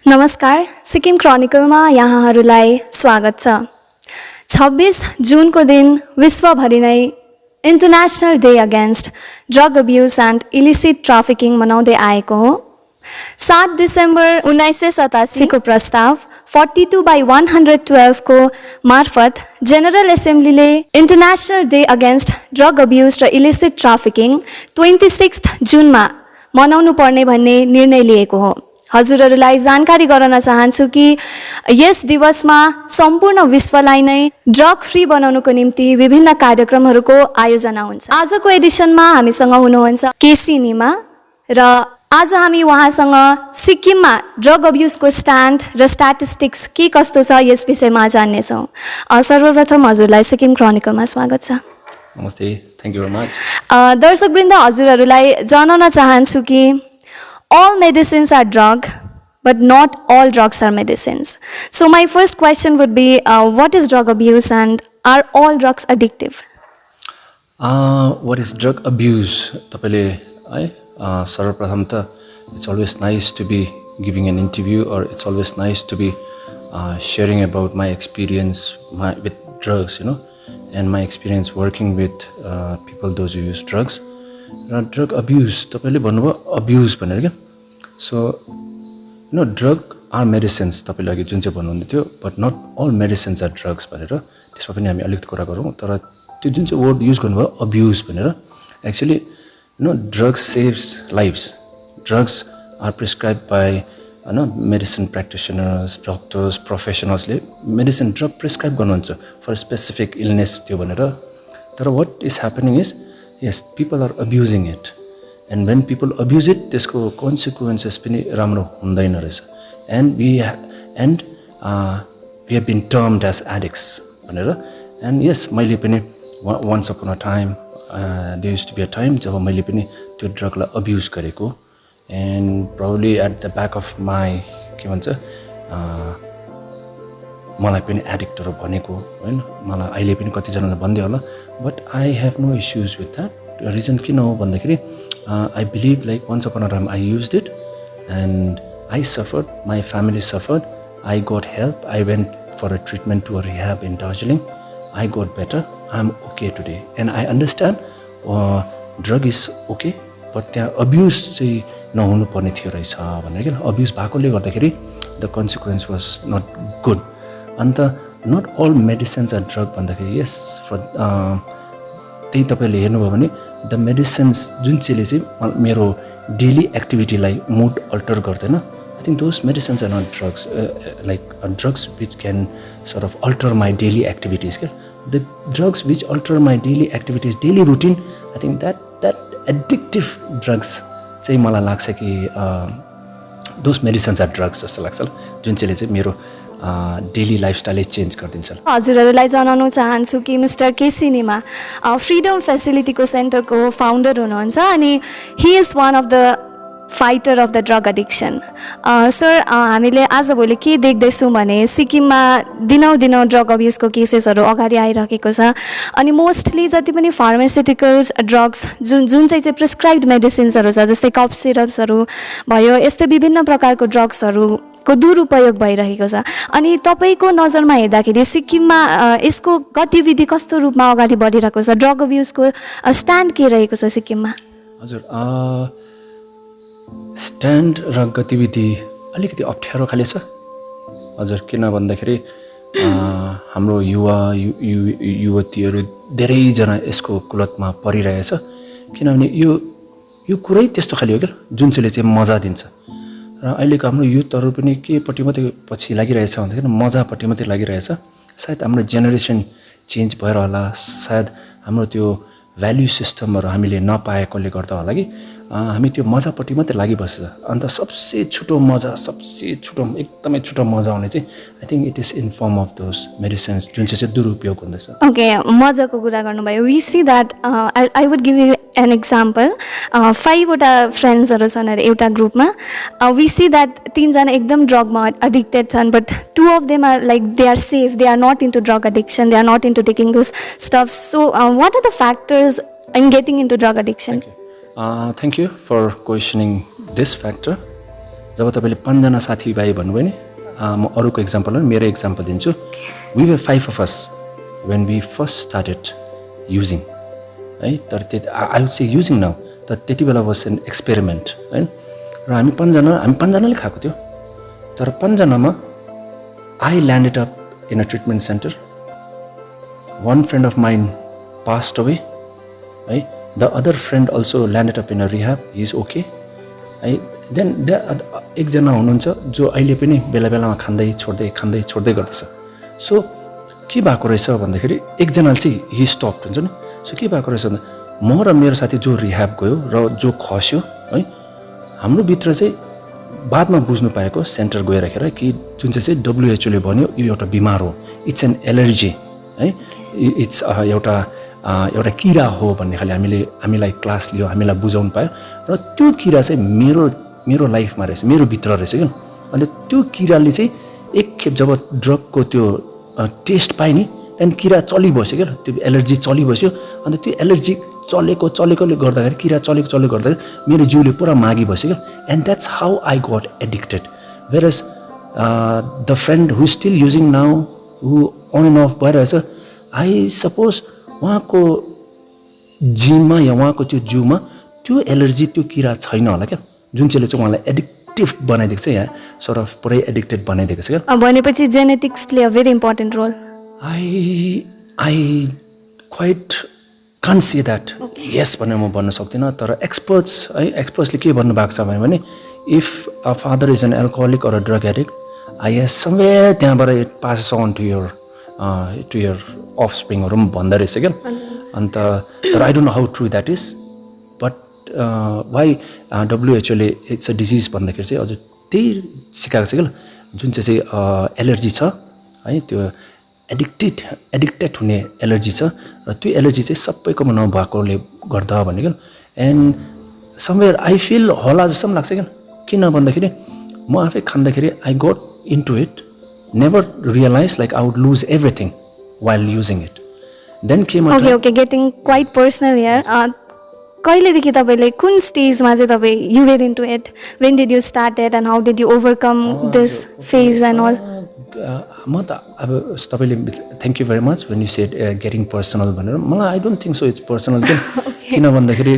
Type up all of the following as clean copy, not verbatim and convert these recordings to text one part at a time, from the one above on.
नमस्कार, सिक्किम क्रोनिकलमा यहाँहरूलाई स्वागत छ। 26 जुनको दिन विश्वभरि नै international day against drug abuse and illicit trafficking मनाउँदै आएको हो। 7 डिसेम्बर 1987 को प्रस्ताव 42/112 को मार्फत जेनरल एसेम्ब्लीले international day against drug abuse र इलिसिट ट्राफिकिङ 26 जुनमा मनाउनु पर्ने भन्ने निर्णय लिएको हो। हजुरहरूलाई जानकारी गराउन चाहन्छु कि यस दिवसमा सम्पूर्ण विश्वलाई नै ड्रग फ्री बनाउनको निम्ति विभिन्न कार्यक्रमहरूको आयोजना हुन्छ। आजको एडिसनमा हामीसँग हुनुहुन्छ केसी निमा र आज हामी उहाँसँग सिक्किममा ड्रग अब्युजको स्ट्यान्ड र स्ट्याटिस्टिक्स के कस्तो छ यस विषयमा जान्नेछौँ। सर्वप्रथम हजुरलाई सिक्किम क्रोनिकलमा स्वागत छ। नमस्ते, थ्याङ्क यू भेरी मच। दर्शकवृन्द, हजुरहरूलाई जनाउन चाहन्छु कि all medicines are drug, but not all drugs are medicines. So my first question would be, what is drug abuse and are all drugs addictive? What is drug abuse? Tapale, सर्वप्रथम त it's always nice to be giving an interview, or it's always nice to be sharing about my experience with drugs, and my experience working with people those who use drugs. Drug abuse, तपाईँले भन्नुभयो abuse भनेर क्या। So drug are medicines तपाईँले अघि जुन चाहिँ भन्नुहुँदै थियो, but not all medicines are drugs भनेर त्यसमा पनि हामी अलिकति कुरा गरौँ। तर त्यो जुन चाहिँ वर्ड युज गर्नुभयो अब्युज भनेर, actually drugs saves lives. Drugs are prescribe by medicine practitioners, doctors, प्रोफेसनल्सले मेडिसिन ड्रग प्रिस्क्राइब गर्नुहुन्छ फर स्पेसिफिक इलनेस त्यो भनेर। तर what is happening is yes, people are abusing it, and when people abuse it, त्यसको consequences पनि राम्रो हुँदैन रहेछ। and we have been termed as addicts भनेर। and yes, मैले पनि once upon a time there used to be a time जब मैले पनि त्यो ड्रगलाई अब्युज गरेको, and probably at the back of my के भन्छ मलाई पनि एडिक्टहरू भनेको हैन, मलाई अहिले पनि कतिजनाले भन्दै होला, but I have no issues with that. Reason किन हो भन्दाखेरि I believe like once upon a time I used it and I suffered, my family suffered, I got help, I went for a treatment to a rehab in Darjeeling, I got better, I am okay today, and I understand drug is okay, but त्यहाँ abuse चाहिँ नहुनुपर्ने थियो रहेछ भनेर क्या। Abuse भएकोले गर्दाखेरि the consequence was not good. And not all medicines are drug भन्दाखेरि यस, फर त्यही तपाईँले हेर्नुभयो भने द मेडिसिन्स जुन चाहिँले चाहिँ मेरो डेली एक्टिभिटीलाई मुड अल्टर गर्दैन, I think those medicines are not drugs, like drugs which can sort of alter my daily activities क्या। The drugs which alter my daily activities, daily routine, I think that addictive drugs चाहिँ मलाई लाग्छ कि those medicines are drugs जस्तो लाग्छ, जुन चाहिँले चाहिँ मेरो डेली लाइफस्टाइलै चेन्ज गरिदिन्छ। हजुरहरूलाई जनाउन चाहन्छु कि मिस्टर केसी निमा फ्रिडम फेसिलिटीको सेन्टरको फाउन्डर हुनुहुन्छ, अनि he is one of the fighter of the drug addiction. Sir, हामीले आजभोलि के देख्दैछौँ भने सिक्किममा दिनौँ ड्रग अब्युजको केसेसहरू अगाडि आइरहेको छ, अनि मोस्टली जति पनि फार्मास्युटिकल्स ड्रग्स जुन चाहिँ प्रिस्क्राइब्ड मेडिसिन्सहरू छ, जस्तै कफ सिरप्सहरू भयो, यस्तै विभिन्न प्रकारको ड्रग्सहरूको दुरुपयोग भइरहेको छ। अनि तपाईँको नजरमा हेर्दाखेरि सिक्किममा यसको गतिविधि कस्तो रूपमा अगाडि बढिरहेको छ? ड्रग अब्युजको स्ट्यान्ड के रहेको छ सिक्किममा? हजुर, स्ट्यान्ड र गतिविधि अलिकति अप्ठ्यारो खाले छ हजुर। किन भन्दाखेरि हाम्रो युवतीहरू धेरैजना यसको कुलतमा परिरहेछ, किनभने यो कुरै त्यस्तो खाले हो क्या जुन चाहिँले चाहिँ मजा दिन्छ। र अहिलेको हाम्रो युथहरू पनि केपट्टि मात्रै पछि लागिरहेछ भन्दाखेरि मजापट्टि मात्रै लागिरहेछ। सायद हाम्रो जेनेरेसन चेन्ज भएर होला, सायद हाम्रो त्यो भ्याल्यु सिस्टमहरू हामीले नपाएकोले गर्दा होला कि हामी त्यो मजापट्टि मात्रै लागिबस्छ। अन्त सबसे छिटो मजा, एकदमै छिटो मजा आउने चाहिँ I think it is in form of those medicines जुन चाहिँ दुरुपयोग हुँदैछ। ओके, मजाको कुरा गर्नुभयो। We see that I would give you an example. 5वटा फ्रेन्ड्सहरू छन् अरे एउटा ग्रुपमा। वी सी द्याट 3जना एकदम ड्रगमा एडिक्टेड छन्, but 2 of them are like they are safe, they are not into drug addiction, they are not into taking those stuff. So what are the factors in getting into drug addiction? Thank you for questioning this factor. जब तपाईले 5 जना साथीभाइ भन्नुभयो नि म अरूको example हो मेरो example दिन्छु we were 5 of us when we first started using है तर I would say using now तर त्यति बेला was an experiment हैन र हामी 5 जनाले खाएको थियो तर 5 जनामा I landed up in a treatment center. One friend of mine passed away. Right? The other friend also landed up in a rehab. He is okay. Right? Then एकजना हुनुहुन्छ जो अहिले पनि बेला बेलामा खाँदै छोड्दै गर्दैछ. So के भएको रहेछ भन्दाखेरि एकजनाले चाहिँ he stopped हुन्छ नि. So के भएको रहेछ भन्दा म र मेरो साथी जो रिह्याब गयो र जो खस्यो है हाम्रो भित्र चाहिँ बादमा बुझ्नु पाएको सेन्टर गएरखेर कि जुन चाहिँ WHO ले भन्यो यो एउटा बिमार हो इट्स एन एलर्जी है इट्स एउटा किरा हो भन्ने खाले हामीलाई क्लास लियो हामीलाई बुझाउनु पायो र त्यो किरा चाहिँ मेरो लाइफमा रहेछ मेरो भित्र रहेछ के अनि त्यो किराले चाहिँ एकखेप जब ड्रगको त्यो टेस्ट पाए नि त्यहाँदेखि किरा चलिबस्यो क्या त्यो एलर्जी चलिबस्यो अनि त्यो एलर्जी चलेकोले गर्दाखेरि किरा चलेको गर्दाखेरि मेरो जिउले पुरा मागिबस्यो क्या and that's how I got addicted whereas the friend who still using now who on and off भइरहेछ आई सपोज उहाँको जिममा या उहाँको त्यो जिउमा त्यो एलर्जी त्यो किरा छैन होला क्या जुन चाहिँले चाहिँ उहाँलाई एडिक्टिभ बनाइदिएको छ यहाँ सर अफ पुरै एडिक्टेड बनाइदिएको छ क्या भनेपछि genetics play a very important role I quite can't say that yes भनेर म भन्न सक्दिनँ तर एक्सपर्ट्सले के भन्नुभएको छ भने if a father is an alcoholic or a drug addict I guess somewhere त्यहाँबाट it passes on to your offspring हरू भन्दै रहेछ क्या अन्त तर I don't know how true that is but why WHO ले it's a disease भन्दाखेरि चाहिँ अझ त्यही सिकाएको छ क्या जुन चाहिँ एलर्जी छ है त्यो एडिक्टेड हुने एलर्जी छ र त्यो एलर्जी चाहिँ सबैकोमा नभएकोले गर्दा भन्ने क्या एन्ड समवेयर आई फिल होला जस्तो पनि लाग्छ क्या किन भन्दाखेरि म आफै खाँदाखेरि I got into it never realise like I would lose everything while using it then came okay getting quite personal here कहिलेदेखि तपाईँले कुन स्टेजमा चाहिँ तपाईँ you were into it when did you started and how did you overcome this phase and all म त अब तपाईँले thank you very much when you said getting personal भनेर मलाई I don't think so it's personal किन भन्दाखेरि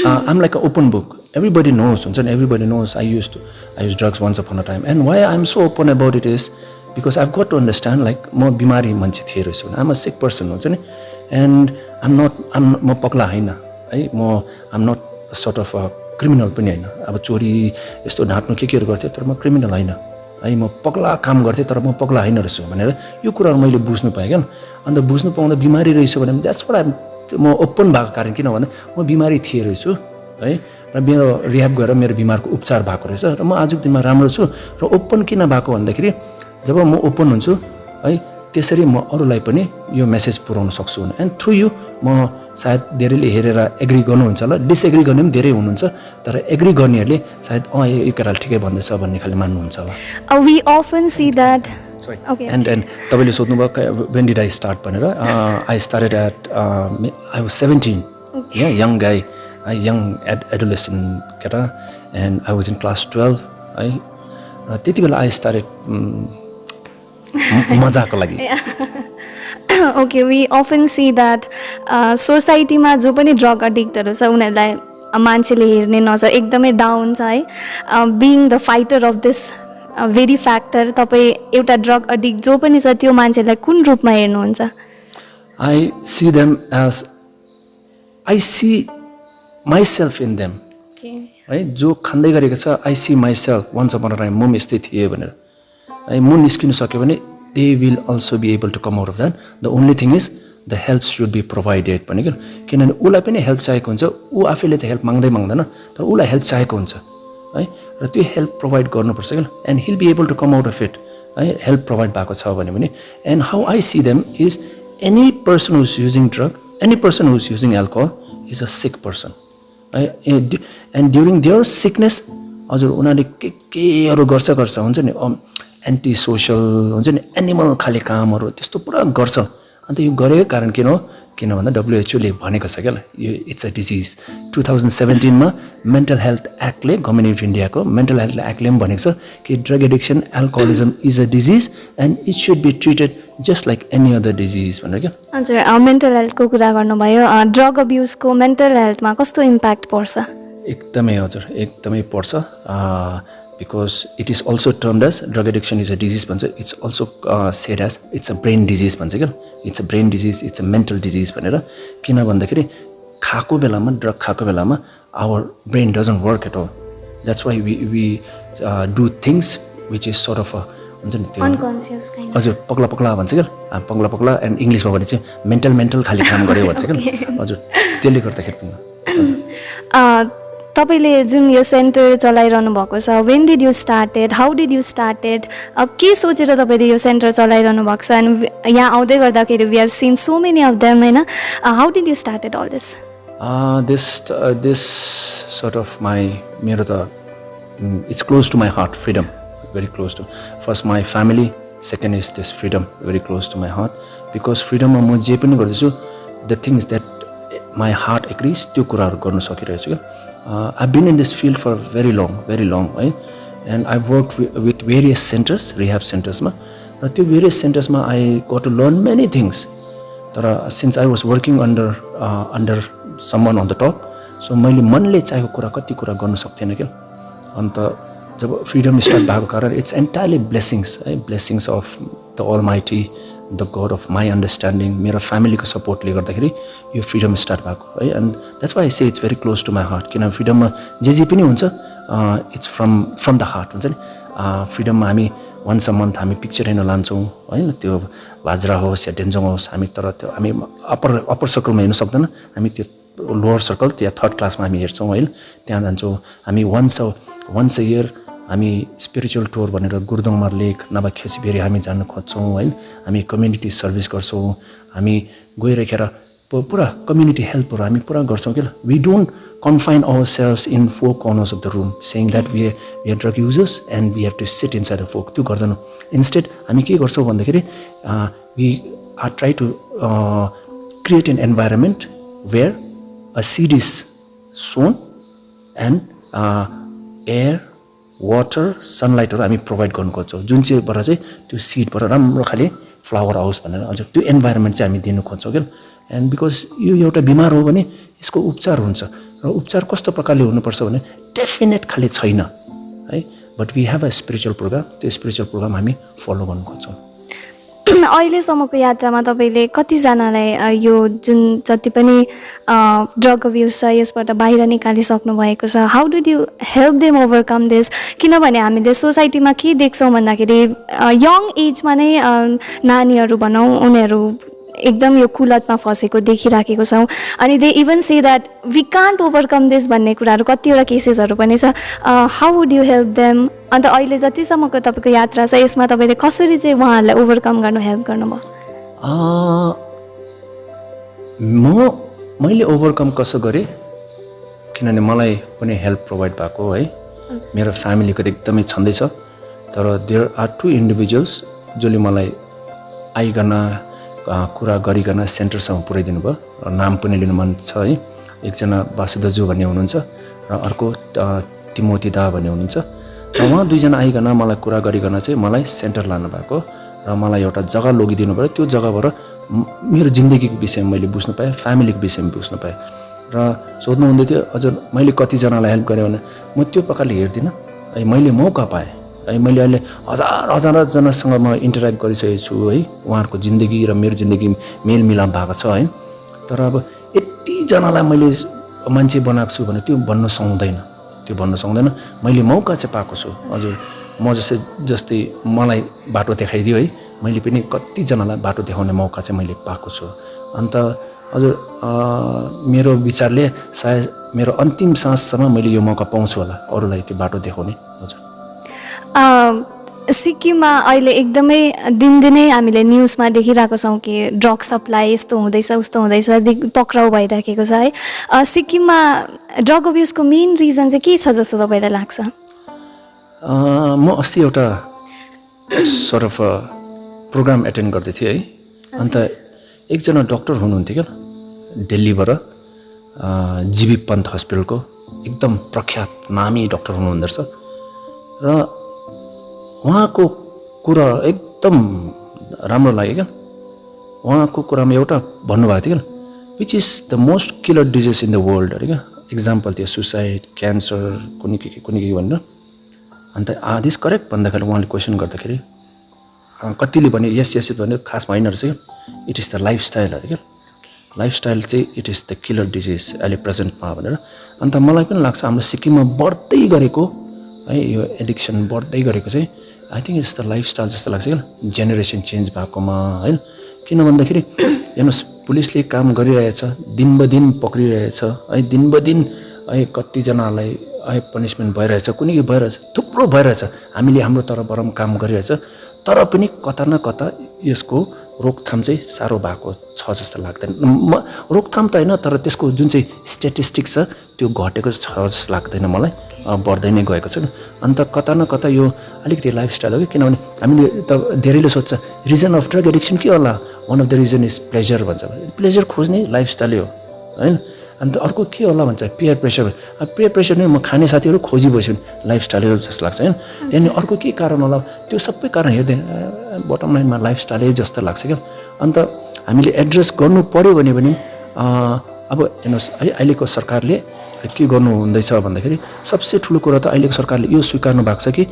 I'm like a open book everybody knows हुन्छ नि everybody knows I use drugs once upon a time and why I am so open about it is because I got to understand like म बिमारी मान्छे थिएँ रहेछु I'm a sick person हुन्छ नि and म पग्ला होइन है म I'm not sort of a criminal पनि होइन अब चोरी यस्तो ढाँट्नु केहरू गर्थेँ तर म क्रिमिनल होइन है म पग्ला काम गर्थेँ तर म पग्ला होइन रहेछु भनेर यो कुराहरू मैले बुझ्नु पाएँ क्या अन्त बुझ्नु पाउँदा बिमारी रहेछु भने द्याट्स वाट म ओपन भएको कारण किन भन्दा म बिमारी थिएँ रहेछु है र मेरो रिह्याब गएर मेरो बिमारको उपचार भएको रहेछ र म आजको दिनमा राम्रो छु र ओपन किन भएको भन्दाखेरि जब म ओपन हुन्छु है त्यसरी म अरूलाई पनि यो मेसेज पुर्याउन सक्छु एन्ड थ्रु यु म सायद धेरैले हेरेर एग्री गर्नुहुन्छ होला डिसएग्री गर्ने पनि धेरै हुनुहुन्छ तर एग्री गर्नेहरूले सायद यो केटाले ठिकै भन्दैछ भन्ने खाले मान्नुहुन्छ होला we often see that and तपाईँले सोध्नुभयो वेन डिड आई स्टार्ट भनेर I started at I was 17 या यङ गाई यङ एडोलेसेन्ट केटा and I was in class 12 है र त्यति बेला आई स्टार्टेड मजाको लागि okay we often see that सोसाइटीमा जो पनि ड्रग एडिक्टहरू छ उनीहरूलाई मान्छेले हेर्ने नजर एकदमै डाउन छ है being the fighter of this very factor तपाईँ एउटा ड्रग एडिक्ट जो पनि छ त्यो मान्छेलाई कुन रूपमा हेर्नुहुन्छ I see them as I see myself in them है जो खाँदै गरेको छ I see myself once upon a time म यस्तै थिएँ भनेर है म निस्किनु सक्यो भने they will also be able to come out of that the only thing is the help should be provided भने क्या किनभने उसलाई पनि हेल्प चाहिएको हुन्छ ऊ आफैले त हेल्प माग्दैन तर उसलाई हेल्प चाहिएको हुन्छ है र त्यो हेल्प प्रोभाइड गर्नुपर्छ क्या and he'll be able to come out of it है हेल्प प्रोभाइड भएको छ भने and how I see them is any person who is using drug any person who is using alcohol is a sick person है and during their sickness हजुर उनीहरूले केहरू गर्छ हुन्छ नि एन्टी सोसल हुन्छ नि एनिमल खाले कामहरू त्यस्तो पुरा गर्छ अन्त यो गरेको कारण किन हो किन भन्दा WHO ले भनेको छ क्या यो इट्स अ डिजिज 2017 मा मेन्टल हेल्थ एक्टले गभर्नमेन्ट अफ इन्डियाको मेन्टल हेल्थ एक्टले पनि भनेको छ कि drug addiction alcoholism is a disease and it should be treated just like any other disease भनेर क्या हजुर मेन्टल हेल्थको कुरा गर्नुभयो ड्रग अब्युजको मेन्टल हेल्थमा कस्तो इम्प्याक्ट पर्छ एकदमै हजुर एकदमै पर्छ because it is also termed as drug addiction is a disease भन्छ it's also said as it's a brain disease भन्छ क्या it's a brain disease it's a mental disease भनेर किन भन्दाखेरि खाएको बेलामा ड्रग खाएको बेलामा our brain doesn't work at all that's why we do things which is sort of हुन्छ नि त्यो अनकन्सियस हजुर पग्ला पग्ला भन्छ क्या पग्ला पग्ला एन्ड इङ्ग्लिसमा भने चाहिँ मेन्टल खाली काम गर्यो भन्छ क्या हजुर त्यसले गर्दाखेरि पनि तपाईँले जुन यो सेन्टर चलाइरहनु भएको छ when did you started how did you started के सोचेर तपाईँले यो सेन्टर चलाइरहनु भएको छ एन्ड यहाँ आउँदै गर्दाखेरि we have seen so many of them होइन how did you started all this this sort of my मेरो त it's close to my heart freedom very close to first my family second is this freedom very close to my heart because फ्रिडममा म जे पनि गर्दैछु the things that my heart agrees त्यो कुराहरू गर्न सकिरहेको छु क्या I been in this field for very long है and I work with various centers rehab सेन्टर्समा र त्यो भेरियस सेन्टर्समा I got to learn many things तर since I was working under someone on the top so मैले मनले चाहेको कुरा कति कुरा गर्न सक्थेन क्या अन्त जब फ्रिडम स्टार्ट भएको कारण इट्स एन्टायरली ब्लेसिङ्स है blessings of the almighty the God of my understanding मेरो फ्यामिलीको सपोर्टले गर्दाखेरि यो फ्रिडम स्टार्ट भएको है and that's why I say it's very close to my heart किन फ्रिडममा जे पनि हुन्छ इट्स फ्रम द हार्ट हुन्छ नि फ्रिडममा हामी वन्स अ मन्थ हामी पिक्चर हेर्न लान्छौँ होइन त्यो भाजरा होस् या डेन्जोङ होस् हामी तर त्यो हामी अप्पर सर्कलमा हेर्न सक्दैन हामी त्यो लोवर सर्कल या थर्ड क्लासमा हामी हेर्छौँ होइन त्यहाँ जान्छौँ हामी वन्स अ इयर हामी स्पिरिचुअल टुर भनेर गुरुदोङमार लेक नभए खेसीभेरी हामी जान खोज्छौँ होइन हामी कम्युनिटी सर्भिस गर्छौँ हामी गइरहेर पुरा कम्युनिटी हेल्पहरू हामी पुरा गर्छौँ क्या we don't confine ourselves in four corners of the room saying that we are drug users and we have to sit inside a folk त्यो गर्दैन instead हामी के गर्छौँ भन्दाखेरि we are try to create an environment where a seed is sown and air water sunlight हरू हामी provide गर्न खोज्छौँ जुन चाहिँबाट चाहिँ त्यो सिडबाट राम्रो खाले फ्लावर आओस् भनेर हजुर त्यो इन्भाइरोमेन्ट चाहिँ हामी दिनु खोज्छौँ क्या एन्ड बिकज यो एउटा बिमार हो भने यसको उपचार हुन्छ र उपचार कस्तो प्रकारले हुनुपर्छ भने डेफिनेट खाले छैन है but we have a spiritual programme त्यो स्पिरिचुअल प्रोग्राम हामी फलो गर्न खोज्छौँ अहिलेसम्मको यात्रामा तपाईँले कतिजनालाई यो जुन जति पनि ड्रग अब्युज छ यसबाट बाहिर निकालिसक्नु भएको छ how did you help them overcome this किनभने हामीले सोसाइटीमा के देख्छौँ भन्दाखेरि यङ एजमा नै नानीहरू भनौँ उनीहरू एकदम यो कुलतमा फसेको देखिराखेको छौँ अनि they even say that we can't overcome this भन्ने कुराहरू कतिवटा केसेसहरू पनि छ how would you help them अन्त अहिले जतिसम्मको तपाईँको यात्रा छ यसमा तपाईँले कसरी चाहिँ उहाँहरूलाई ओभरकम गर्नु हेल्प गर्नुभयो मैले ओभरकम कसो गरेँ किनभने मलाई पनि हेल्प प्रोभाइड भएको है मेरो फ्यामिलीको त एकदमै छँदैछ तर देयर आर टु इन्डिभिजुअल्स जसले मलाई आइकन कुरा गरिकन सेन्टरसम्म पुर्याइदिनु भयो र नाम पनि लिनु मन छ है एकजना वासुदाजु भन्ने हुनुहुन्छ र अर्को तिमोती दा भन्ने हुनुहुन्छ र उहाँ दुईजना आइकन मलाई कुरा गरिकन चाहिँ मलाई सेन्टर लानु भएको र मलाई एउटा जग्गा लगिदिनु भयो त्यो जग्गाबाट मेरो जिन्दगीको विषयमा मैले बुझ्नु पाएँ फ्यामिलीको विषयमा बुझ्नु पाएँ र सोध्नु हुँदै थियो हजुर मैले कतिजनालाई हेल्प गरेँ भने म त्यो प्रकारले हेर्दिनँ है मैले मौका पाएँ है मैले अहिले हजारजनासँग म इन्टरेक्ट गरिसकेको छु है उहाँहरूको जिन्दगी र मेरो जिन्दगी मेलमिलाप भएको छ है तर अब यतिजनालाई मैले मान्छे बनाएको छु भने त्यो भन्न सक्दैन मैले मौका चाहिँ पाएको छु हजुर म जस्तै मलाई बाटो देखाइदियो है मैले पनि कतिजनालाई बाटो देखाउने मौका चाहिँ मैले पाएको छु अन्त हजुर मेरो विचारले सायद मेरो अन्तिम साससम्म मैले यो मौका पाउँछु होला अरूलाई त्यो बाटो देखाउने हजुर सिक्किममा अहिले एकदमै दिनदिनै हामीले न्युजमा देखिरहेको छौँ कि ड्रग सप्लाई यस्तो हुँदैछ उस्तो हुँदैछ पक्राउ भइराखेको छ है सिक्किममा ड्रग अब्युजको मेन रिजन चाहिँ के छ जस्तो तपाईँलाई लाग्छ म अस्ति एउटा सर्ट अफ प्रोग्राम एटेन्ड गर्दै थिएँ है अन्त एकजना डक्टर हुनुहुन्थ्यो क्या दिल्लीबाट जीवी पन्त हस्पिटलको एकदम प्रख्यात नामी डाक्टर हुनुहुँदो रहेछ र उहाँको कुरा एकदम राम्रो लाग्यो क्या उहाँको कुरामा एउटा भन्नुभएको थियो क्या which is the most killer disease in the world अरे क्या एक्जाम्पल थियो सुसाइड क्यान्सर कुनै के भनेर अन्त दिस करेक्ट भन्दाखेरि उहाँले क्वेसन गर्दाखेरि कतिले भने यस भने खासमा होइन रहेछ क्या इट इज द लाइफस्टाइल अरे क्या लाइफस्टाइल चाहिँ it is the killer disease अहिले प्रेजेन्टमा भनेर अन्त मलाई पनि लाग्छ हाम्रो सिक्किममा बढ्दै गरेको है यो एडिक्सन बढ्दै गरेको चाहिँ I think it's the lifestyle जस्तो लाग्छ क्या जेनेरेसन चेन्ज भएकोमा होइन किन भन्दाखेरि हेर्नुहोस् पुलिसले काम गरिरहेछ दिन पक्रिरहेछ है दिन है कतिजनालाई है पनिसमेन्ट भइरहेछ कुनै के भइरहेछ थुप्रो भइरहेछ हामीले हाम्रो तर्फबाट काम गरिरहेछ तर पनि कता न कता यसको रोकथाम चाहिँ साह्रो भएको छ जस्तो लाग्दैन रोकथाम त होइन तर त्यसको जुन चाहिँ स्ट्याटिस्टिक्स छ त्यो घटेको छ जस्तो लाग्दैन मलाई बढ्दै नै गएको छ अन्त कता न कता यो अलिकति लाइफस्टाइल हो कि किनभने हामीले त धेरैले सोध्छ रिजन अफ ड्रग एडिक्सन के होला one of the reason is pleasure भन्छ प्लेजर खोज्ने लाइफस्टाइलै हो होइन अन्त अर्को के होला भन्छ पियर प्रेसर नै म खाने साथीहरू खोजी बस्यो लाइफस्टाइलै जस्तो लाग्छ होइन त्यहाँदेखि अर्को के कारण होला त्यो सबै कारण हेर्दै बटम लाइनमा लाइफस्टाइलै जस्तो लाग्छ क्या अन्त हामीले एड्रेस गर्नु पऱ्यो भने पनि अब हेर्नुहोस् है अहिलेको सरकारले के गर्नु हुँदैछ भन्दाखेरि सबसे ठुलो कुरा त अहिलेको सरकारले यो स्वीकार्नु भएको छ कि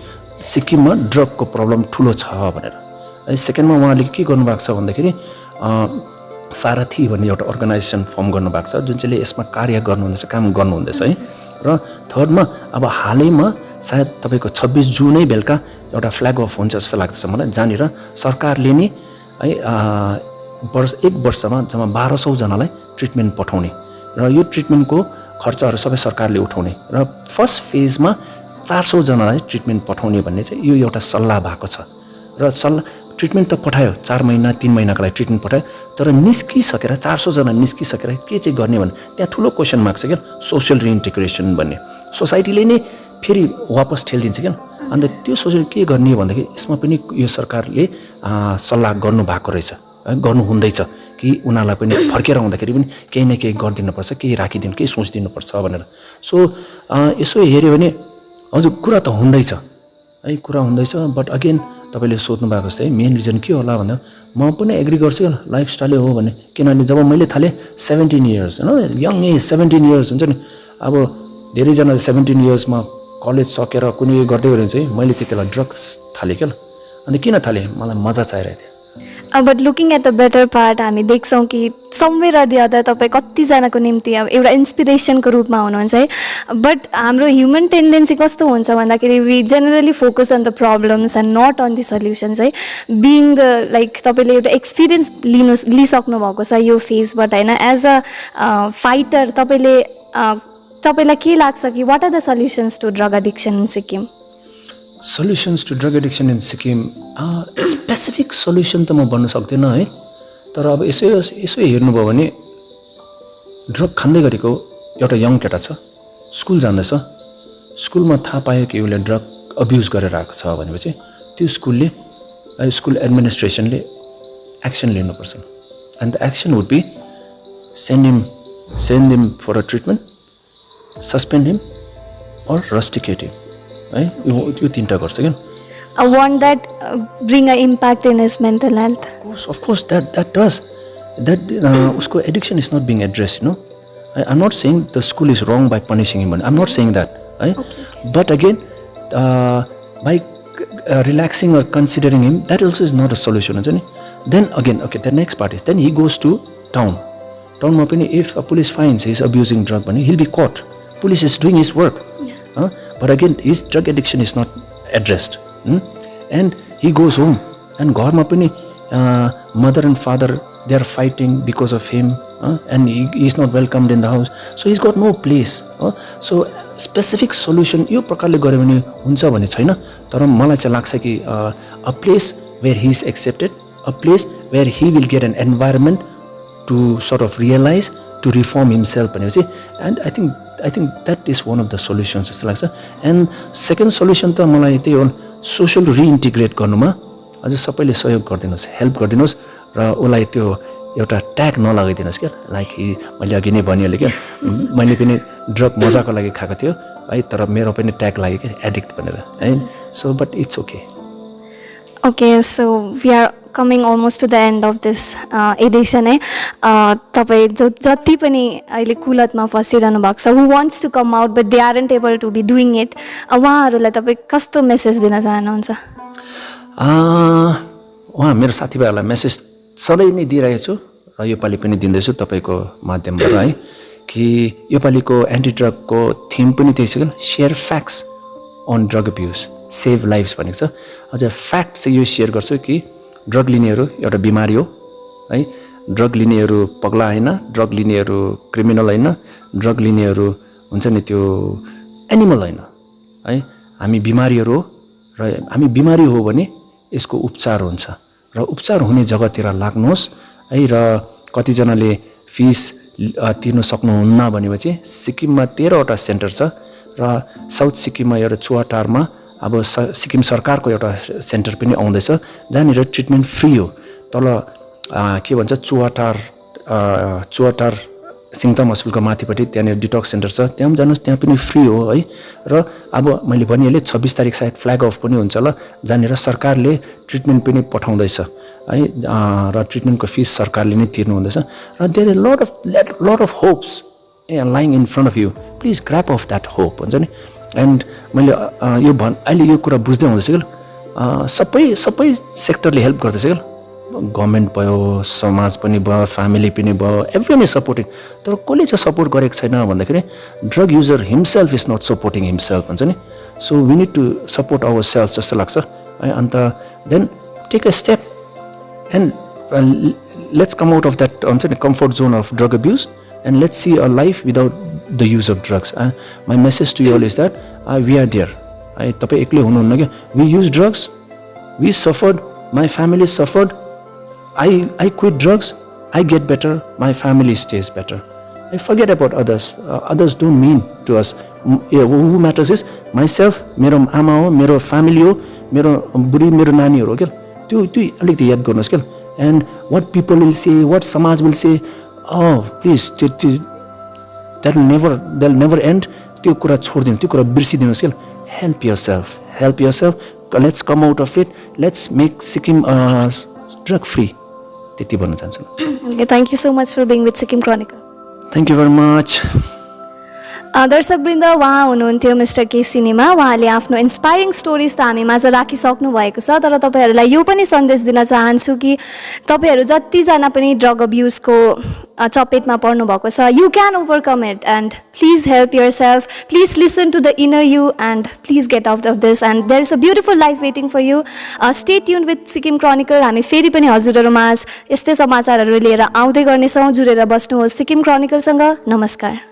सिक्किममा ड्रगको प्रब्लम ठुलो छ भनेर है सेकेन्डमा उहाँले के गर्नुभएको छ भन्दाखेरि सारथी भन्ने एउटा अर्गनाइजेसन फर्म गर्नुभएको छ जुन चाहिँले यसमा कार्य गर्नुहुँदैछ काम गर्नुहुँदैछ है र थर्डमा अब हालैमा सायद तपाईँको 26 जुनै बेलुका एउटा फ्ल्याग अफ हुन्छ जस्तो लाग्दछ मलाई जहाँनिर सरकारले नै है एक वर्षमा जम्मा 1200 जनालाई ट्रिटमेन्ट पठाउने र यो ट्रिटमेन्टको खर्चहरू सबै सरकारले उठाउने र फर्स्ट फेजमा 400 जनालाई ट्रिटमेन्ट पठाउने भन्ने चाहिँ यो एउटा सल्लाह भएको छ र ट्रिटमेन्ट त पठायो 4 महिना 3 महिनाको लागि ट्रिटमेन्ट पठायो तर निस्किसकेर 400 जना निस्किसकेर के चाहिँ गर्ने भने त्यहाँ ठुलो क्वेसन मार्क छ क्या सोसियल रिइन्टिग्रेसन भन्ने सोसाइटीले नै फेरि वापस ठेलिदिन्छ क्या अन्त त्यो सोसियल के गर्ने भन्दाखेरि यसमा पनि यो सरकारले सल्लाह गर्नु भएको रहेछ गर्नु हुँदैछ कि उनीहरूलाई पनि फर्केर आउँदाखेरि पनि केही न केही गरिदिनुपर्छ केही राखिदिनु केही सोचिदिनुपर्छ भनेर सो यसो हेऱ्यो भने हजुर कुरा त हुँदैछ है कुरा हुँदैछ बट अगेन तपाईँले सोध्नु भएको जस्तै मेन रिजन के होला भन्दा म पनि एग्री गर्छु लाइफस्टाइलै हो भने किनभने जब मैले थालेँ 17 इयर्स होइन यङ एज 17 इयर्स हुन्छ नि अब धेरैजना 17 इयर्समा कलेज सकेर कुनै गर्दै गऱ्यो चाहिँ मैले त्यति बेला ड्रग्स थालेँ क्या अन्त किन थालेँ मलाई मजा चाहिरहेको थियो but looking at the better part हामी देख्छौँ कि समवेयर अर द अदर तपाईँ कतिजनाको निम्ति अब एउटा इन्सपिरेसनको रूपमा हुनुहुन्छ है बट हाम्रो ह्युमन टेन्डेन्सी कस्तो हुन्छ भन्दाखेरि we generally focus on the problems and not on the solutions है बिङ द लाइक तपाईँले एउटा एक्सपिरियन्स लिइसक्नु भएको छ यो फेजबाट होइन एज अ फाइटर तपाईँलाई के लाग्छ कि what are the solutions to drug addiction in Sikkim solutions to drug addiction in Sikkim specific solution त म भन्न सक्दिनँ है तर अब यसो हेर्नुभयो भने ड्रग खाँदै गरेको एउटा यङ केटा छ स्कुल जाँदैछ स्कुलमा थाहा पायो कि उसले ड्रग अब्युज गरेर आएको छ भनेपछि त्यो स्कुल एडमिनिस्ट्रेसनले एक्सन लिनुपर्छ and the action would be send him for a treatment suspend him or rusticate him है यो तीनटा गर्छ क्या want that bring an impact in his mental health of course that does usko addiction is not being addressed I'm not saying the school is wrong by punishing him I'm not saying that right? Okay. But again by relaxing or considering him that also is not a solution then again okay the next part is then he goes to town ma pani if a police finds he's abusing drug money he'll be caught police is doing his work but again his drug addiction is not addressed and he goes home and घरमा पनि mother and father they are fighting because of him and he is not welcomed in the house so he's got no place so specific solution यो प्रकारले गर्यो भने हुन्छ भन्ने छैन तर मलाई चाहिँ लाग्छ कि a place where he is accepted a place where he will get an environment to sort of realize to reform himself भनेपछि and I think that is one of the solutions जस्तो लाग्छ and second solution त मलाई त्यही हो social रिइन्टिग्रेट गर्नुमा अझ सबैले सहयोग गरिदिनुहोस् हेल्प गरिदिनुहोस् र उसलाई त्यो एउटा ट्याग नलगाइदिनुहोस् क्या लाइक मैले अघि नै भनिहालेँ क्या मैले पनि ड्रग मजाको लागि खाएको थियो है तर मेरो पनि ट्याग लाग्यो क्या एडिक्ट भनेर है so but it's okay Okay, so we are coming almost to the end of this edition. तपाईँ जति पनि अहिले कुलतमा फसिरहनु भएको छ who wants to come out but they aren't able to be doing it, उहाँहरूलाई तपाईँ कस्तो मेसेज दिन चाहनुहुन्छ? उहाँ मेरो साथीभाइहरूलाई मेसेज सधैँ नै दिइरहेको छु र योपालि पनि दिँदैछु तपाईँको माध्यमबाट है कि योपालिको एन्टी ड्रगको थिम पनि त्यही छ कि share facts on drug abuse save lives भनेको छ अझ फ्याक्ट चाहिँ यो सेयर गर्छु कि ड्रग लिनेहरू एउटा बिमारी हो है ड्रग लिनेहरू पगला होइन ड्रग लिनेहरू क्रिमिनल होइन ड्रग लिनेहरू हुन्छ नि त्यो एनिमल होइन है हामी बिमारीहरू हो र हामी बिमारी हो भने यसको उपचार हुन्छ र उपचार हुने जग्गातिर लाग्नुहोस् है र कतिजनाले फिस तिर्न सक्नुहुन्न भनेपछि सिक्किममा 13वटा सेन्टर छ र साउथ सिक्किममा एउटा चुवाटारमा अब सिक्किम सरकारको एउटा सेन्टर पनि आउँदैछ जहाँनिर ट्रिटमेन्ट फ्री हो तल के भन्छ चुवाटार सिङताम हस्पिटलको माथिपट्टि त्यहाँनिर डिटक्स सेन्टर छ त्यहाँ पनि जानुहोस् त्यहाँ पनि फ्री हो है र अब मैले भनिहालेँ 26 तारिक सायद फ्ल्याग अफ पनि हुन्छ ल जहाँनिर सरकारले ट्रिटमेन्ट पनि पठाउँदैछ है र ट्रिटमेन्टको फिस सरकारले नै तिर्नु हुँदैछ र there is lot of hopes lying in front of you please grab of that hope हुन्छ नि एन्ड मैले यो अहिले यो कुरा बुझ्दै हुँदैछु कि सबै सेक्टरले हेल्प गर्दैछ कि गभर्मेन्ट भयो समाज पनि भयो फ्यामिली पनि भयो एभ्री नै सपोर्टिङ तर कसले चाहिँ सपोर्ट गरेको छैन भन्दाखेरि drug user himself is not supporting himself हुन्छ नि so we need to support our self जस्तो लाग्छ है अन्त then take a step and let's come out of that हुन्छ नि comfort zone of drug abuse and let's see a life without the use of drugs my message to you all is that we are there है तपाईँ एक्लै हुनुहुन्न क्या we use drugs we suffered my family suffered I quit drugs, I get better, my family stays better. I forget about others. Others don't mean to us. Who matters is myself, मेरो आमा हो, मेरो family हो, मेरो बुढी मेरो नानीहरू हो क्या त्यो अलिकति याद गर्नुहोस् क्या and what people will say what समाज will say please that never end त्यो कुरा छोडिदिनु त्यो कुरा बिर्सिदिनुहोस् क्या help yourself let's come out of it let's make Sikkim drug free त्यति भन्न चाहन्छु thank you so much for being with Sikkim chronicle thank you very much दर्शकवृन्द उहाँ हुनुहुन्थ्यो मिस्टर केसी निमा उहाँले आफ्नो इन्सपायरिङ स्टोरिज त हामी माझ राखिसक्नु भएको छ तर तपाईँहरूलाई यो पनि सन्देश दिन चाहन्छु कि तपाईँहरू जतिजना पनि ड्रग अब्युजको चपेटमा पर्नु भएको छ you can overcome it and please help yourself please listen to the inner you and please get out of this and there is a beautiful life waiting for you stay tune with Sikkim Chronicle हामी फेरि पनि हजुरहरूमाझ यस्तै समाचारहरू लिएर आउँदै गर्नेछौँ जुरेर बस्नुहोस् सिक्किम क्रोनिकलसँग नमस्कार